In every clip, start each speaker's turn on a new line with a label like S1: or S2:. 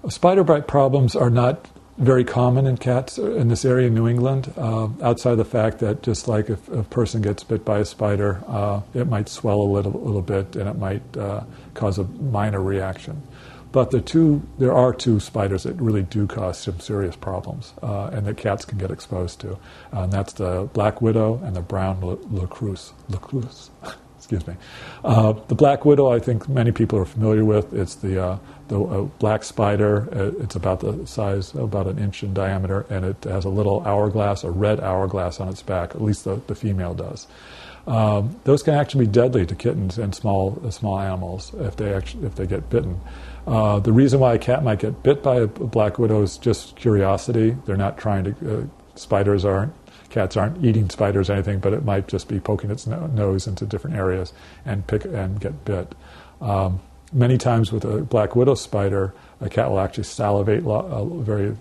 S1: Spider bite problems are not very common in cats in this area in New England, outside of the fact that just like if a person gets bit by a spider, it might swell a little bit and it might cause a minor reaction. But there are two spiders that really do cause some serious problems and that cats can get exposed to. And that's the black widow and the brown lacrosse. Excuse me. The black widow, I think many people are familiar with. It's the black spider. It's about the size, about an inch in diameter, and it has a little hourglass, a red hourglass on its back. At least the female does. Those can actually be deadly to kittens and small animals if they get bitten. The reason why a cat might get bit by a black widow is just curiosity. They're not trying to. Cats aren't eating spiders or anything, but it might just be poking its nose into different areas and get bit. Many times with a black widow spider, a cat will actually salivate a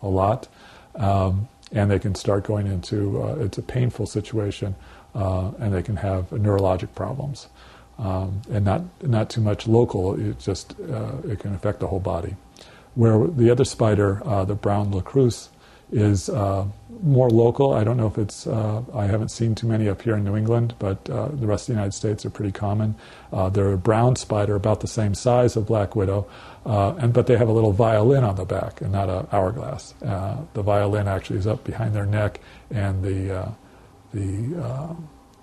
S1: lot, and they can start going into it's a painful situation, and they can have neurologic problems, and not too much local. It can affect the whole body. Where the other spider, the brown lacrosse, is more local. I don't know if it's, I haven't seen too many up here in New England, but the rest of the United States are pretty common. They're a brown spider about the same size of black widow, but they have a little violin on the back and not an hourglass. The violin actually is up behind their neck, and the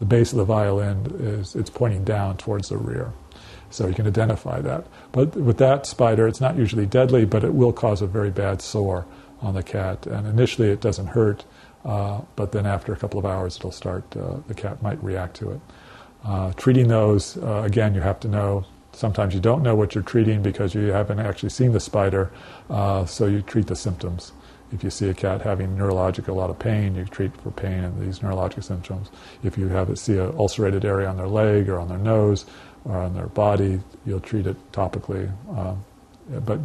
S1: base of the violin it's pointing down towards the rear. So you can identify that. But with that spider, it's not usually deadly, but it will cause a very bad sore on the cat. And initially it doesn't hurt, but then after a couple of hours it'll start, the cat might react to it. Treating those, again, you have to know, sometimes you don't know what you're treating because you haven't actually seen the spider, so you treat the symptoms. If you see a cat having neurological, a lot of pain, you treat for pain and these neurologic symptoms. If you see an ulcerated area on their leg or on their nose or on their body, you'll treat it topically. But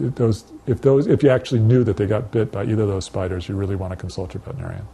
S1: if you actually knew that they got bit by either of those spiders, you really want to consult your veterinarian.